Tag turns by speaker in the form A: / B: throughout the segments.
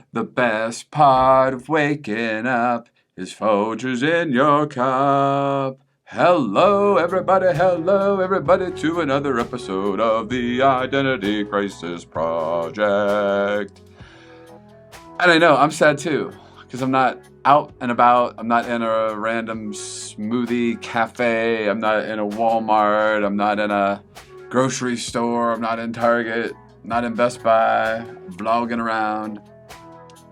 A: The best part of waking up is Folgers in your cup. Hello, everybody, to another episode of the Identity Crisis Project. And I know, I'm sad too, because I'm not out and about. I'm not in a random smoothie cafe. I'm not in a Walmart. I'm not in a grocery store. I'm not in Target. I'm not in Best Buy. Vlogging around.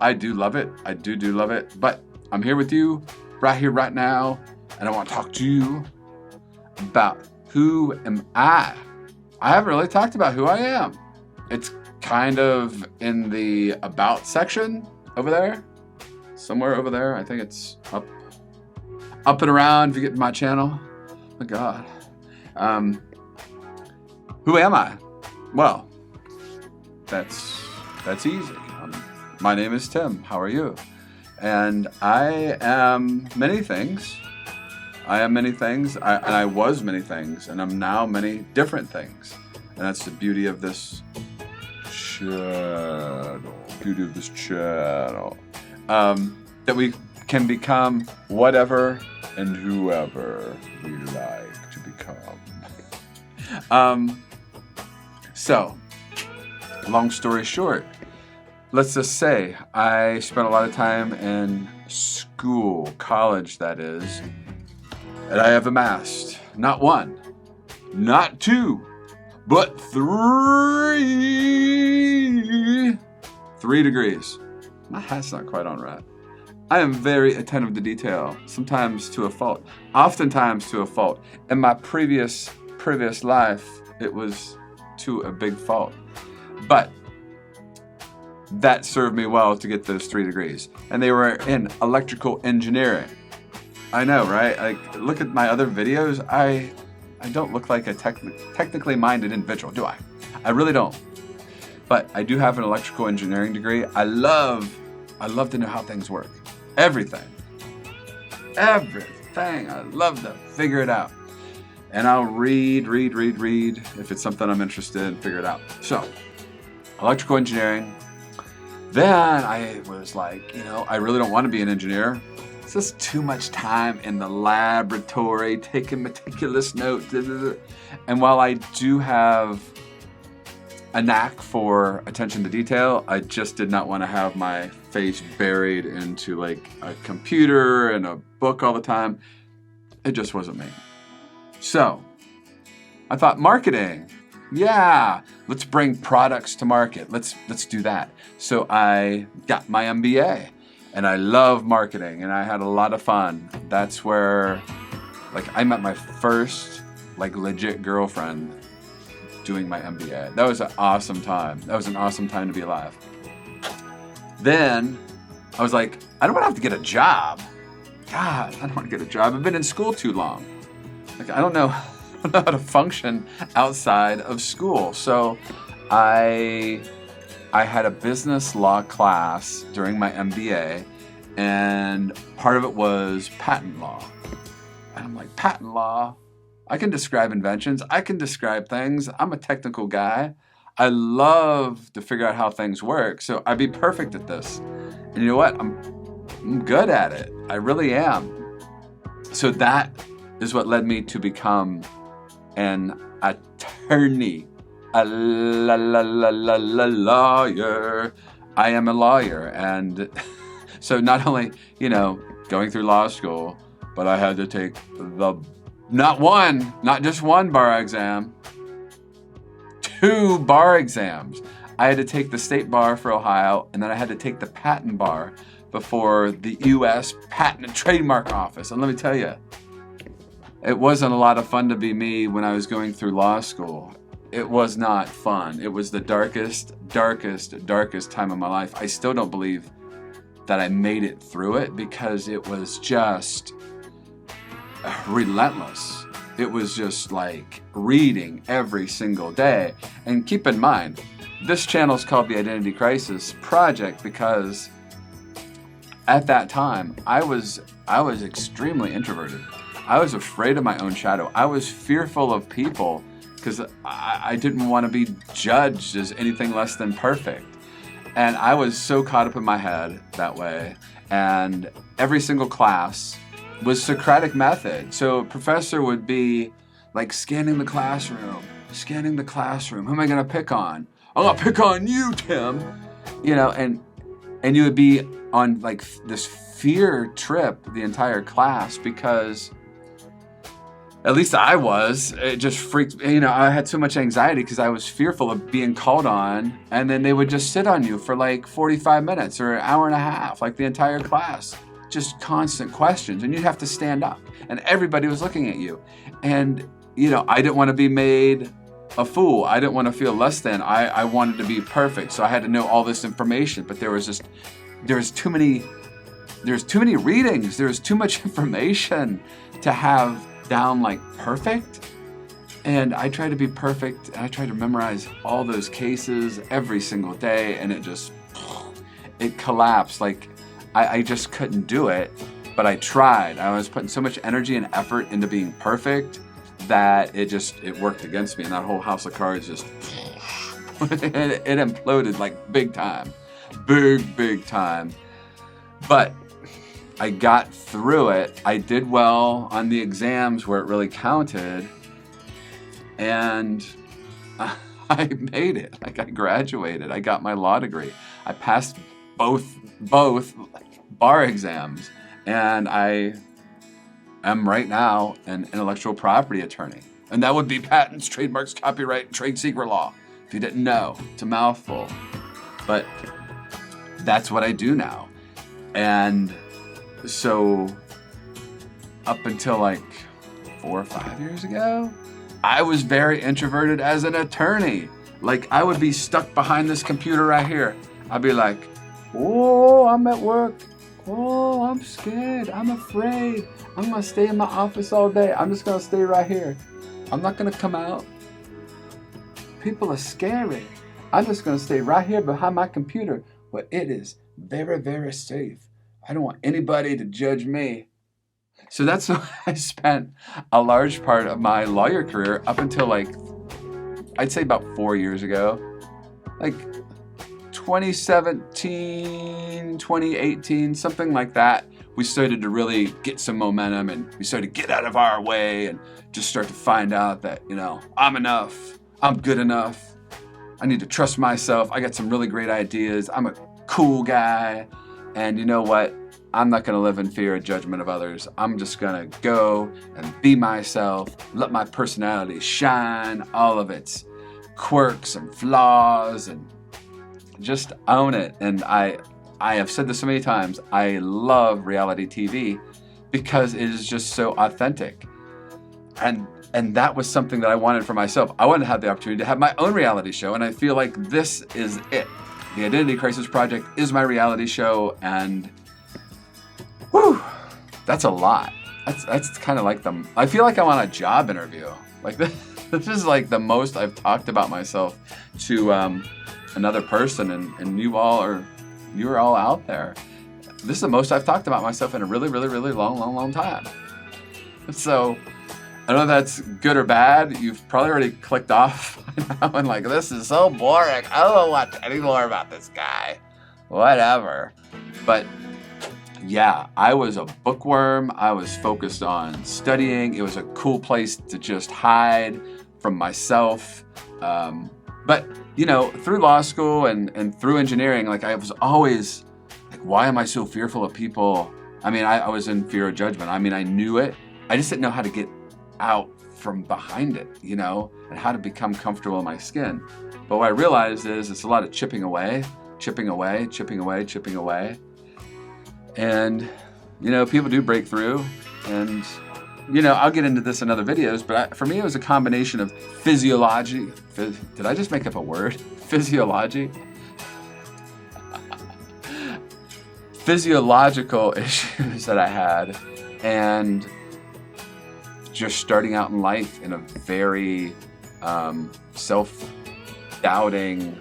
A: I do love it. I do love it. But I'm here with you right here, right now. And I want to talk to you about who am I? I haven't really talked about who I am. It's kind of in the about section over there. Somewhere over there. I think it's up and around if you get to my channel. Oh my God. Who am I? Well, that's easy. My name is Tim. How are you? And I am many things. I am many things. And I was many things. And I'm now many different things. And that's the beauty of this channel. That we can become whatever and whoever we like to become. So, long story short, let's just say I spent a lot of time in school, college that is, and I have amassed not one, not two, but three degrees. My hat's not quite on right. I am very attentive to detail, sometimes to a fault, oftentimes to a fault. In my previous life, it was to a big fault. But that served me well to get those 3 degrees. And they were in electrical engineering. I know, right? Like, look at my other videos. I don't look like a technically minded individual, do I? I really don't. But I do have an electrical engineering degree. I love to know how things work. Everything. I love to figure it out. And I'll read if it's something I'm interested in, figure it out. So, electrical engineering. Then I was like, I really don't want to be an engineer. It's just too much time in the laboratory, taking meticulous notes. And while I do have a knack for attention to detail, I just did not want to have my face buried into like a computer and a book all the time. It just wasn't me. So I thought, marketing. Yeah, let's bring products to market. Let's do that. So I got my MBA, and I love marketing, and I had a lot of fun. That's where, I met my first, legit girlfriend doing my MBA. That was an awesome time. That was an awesome time to be alive. Then I was like, I don't want to have to get a job. God, I don't want to get a job. I've been in school too long. I don't know how to function outside of school. So I had a business law class during my MBA, and part of it was patent law. And I'm like, patent law? I can describe inventions. I can describe things. I'm a technical guy. I love to figure out how things work, so I'd be perfect at this. And you know what? I'm good at it. I really am. So that is what led me to become an attorney, a lawyer. I am a lawyer, and so not only going through law school, but I had to take not just one bar exam, 2 bar exams. I had to take the state bar for Ohio, and then I had to take the patent bar before the U.S. Patent and Trademark Office. And let me tell you, it wasn't a lot of fun to be me when I was going through law school. It was not fun. It was the darkest time of my life. I still don't believe that I made it through it because it was just relentless. It was just like reading every single day. And keep in mind, this channel is called the Identity Crisis Project because at that time, I was extremely introverted. I was afraid of my own shadow. I was fearful of people because I didn't want to be judged as anything less than perfect. And I was so caught up in my head that way. And every single class was Socratic Method. So a professor would be like scanning the classroom. Who am I going to pick on? I'm going to pick on you, Tim. You know, and you would be on like this fear trip the entire class because at least I was. It just freaked, you know, I had so much anxiety because I was fearful of being called on, and then they would just sit on you for like 45 minutes or an hour and a half, like the entire class. Just constant questions, and you'd have to stand up, and everybody was looking at you. And, you know, I didn't want to be made a fool. I didn't want to feel less than. I wanted to be perfect, so I had to know all this information, but there's too many readings. There's too much information to have down like perfect. And I tried to be perfect, and I tried to memorize all those cases every single day, and it collapsed. Like I just couldn't do it, but I tried. I was putting so much energy and effort into being perfect that it worked against me, and that whole house of cards just it imploded like big time. Big time. But I got through it. I did well on the exams where it really counted, and I made it. Like I graduated. I got my law degree. I passed both bar exams, and I am right now an intellectual property attorney. And that would be patents, trademarks, copyright, and trade secret law. If you didn't know, it's a mouthful. But that's what I do now. And so up until like 4 or 5 years ago, I was very introverted as an attorney. Like I would be stuck behind this computer right here. I'd be like, oh, I'm at work. Oh, I'm scared. I'm afraid. I'm going to stay in my office all day. I'm just going to stay right here. I'm not going to come out. People are scary. I'm just going to stay right here behind my computer where it is very, very safe. I don't want anybody to judge me. So that's why I spent a large part of my lawyer career up until like, I'd say about 4 years ago. Like 2017, 2018, something like that. We started to really get some momentum, and we started to get out of our way and just start to find out that, you know, I'm enough. I'm good enough. I need to trust myself. I got some really great ideas. I'm a cool guy. And you know what? I'm not going to live in fear of judgment of others. I'm just going to go and be myself, let my personality shine, all of its quirks and flaws, and just own it. And I have said this so many times, I love reality TV because it is just so authentic. And that was something that I wanted for myself. I wanted to have the opportunity to have my own reality show, and I feel like this is it. The Identity Crisis Project is my reality show, and whew, that's a lot. That's kind of like I feel like I'm on a job interview. Like this is like the most I've talked about myself to another person, and you're all out there. This is the most I've talked about myself in a really, really, really long time. So I don't know if that's good or bad. You've probably already clicked off by now and like, this is so boring. I don't want any more about this guy. Whatever. But yeah, I was a bookworm. I was focused on studying. It was a cool place to just hide from myself. But, you know, through law school and through engineering, like I was always like, why am I so fearful of people? I mean, I was in fear of judgment. I mean, I knew it. I just didn't know how to get out from behind it, you know, and how to become comfortable in my skin. But what I realized is it's a lot of chipping away. And, you know, people do break through, and, you know, I'll get into this in other videos, but for me, it was a combination of physiology. Did I just make up a word? Physiology? Physiological issues that I had, and just starting out in life in a very self-doubting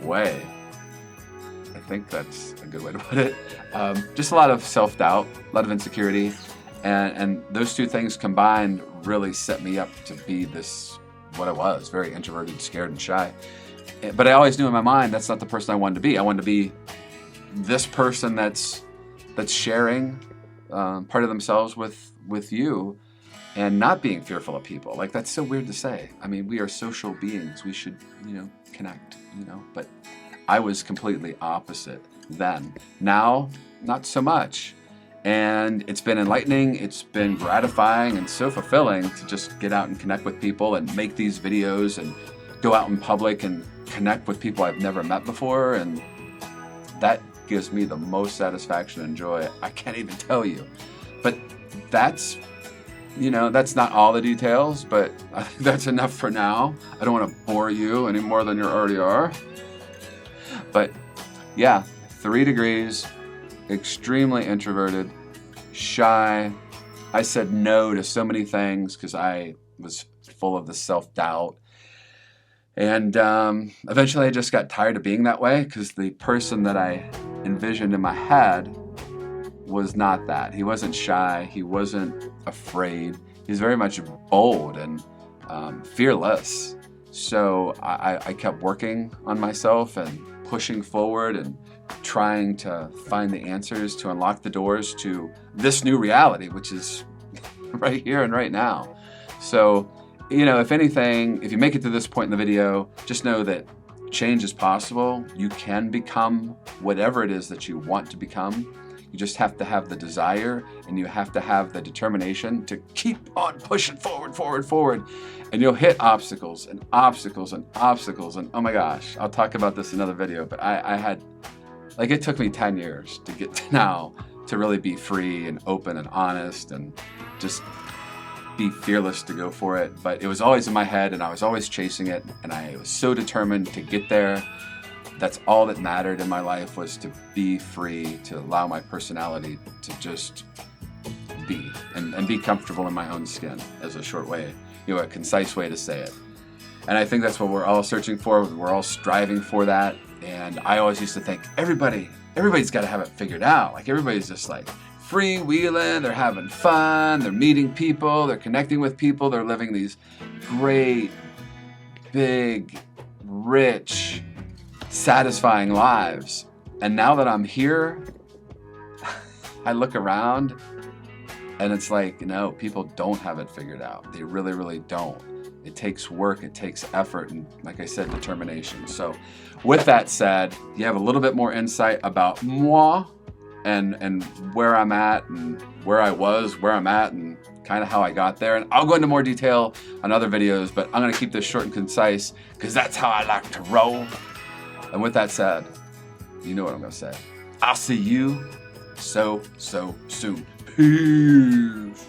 A: way. I think that's a good way to put it. Just a lot of self-doubt, a lot of insecurity, and those two things combined really set me up to be what I was, very introverted, scared, and shy. But I always knew in my mind that's not the person I wanted to be. I wanted to be this person that's sharing part of themselves with you, and not being fearful of people. Like, that's so weird to say. I mean, we are social beings. We should, connect, But I was completely opposite then. Now, not so much. And it's been enlightening, it's been gratifying and so fulfilling to just get out and connect with people and make these videos and go out in public and connect with people I've never met before. And that gives me the most satisfaction and joy. I can't even tell you. But that's not all the details, but I think that's enough for now. I don't want to bore you any more than you already are. But yeah, 3 degrees, extremely introverted, shy. I said no to so many things because I was full of the self-doubt. And eventually I just got tired of being that way, because the person that I envisioned in my head was not that. He wasn't shy. He wasn't afraid. He's very much bold and fearless. So I kept working on myself and pushing forward and trying to find the answers to unlock the doors to this new reality, which is right here and right now. So, if anything, if you make it to this point in the video, just know that change is possible. You can become whatever it is that you want to become. You just have to have the desire, and you have to have the determination to keep on pushing forward. And you'll hit obstacles and obstacles and obstacles. And oh my gosh, I'll talk about this in another video, but I had, it took me 10 years to get to now to really be free and open and honest and just be fearless to go for it. But it was always in my head, and I was always chasing it, and I was so determined to get there. That's all that mattered in my life, was to be free, to allow my personality to just be and be comfortable in my own skin, as a short way, a concise way to say it. And I think that's what we're all searching for. We're all striving for that. And I always used to think everybody's got to have it figured out. Like, everybody's just freewheeling, they're having fun, they're meeting people, they're connecting with people, they're living these great, big, rich, satisfying lives. And now that I'm here, I look around and it's no, people don't have it figured out. They really, really don't. It takes work, it takes effort, and like I said, determination. So with that said, you have a little bit more insight about moi and where I'm at and where I was, where I'm at, and kind of how I got there. And I'll go into more detail on other videos, but I'm going to keep this short and concise because that's how I like to roll. And with that said, you know what I'm going to say. I'll see you so soon. Peace.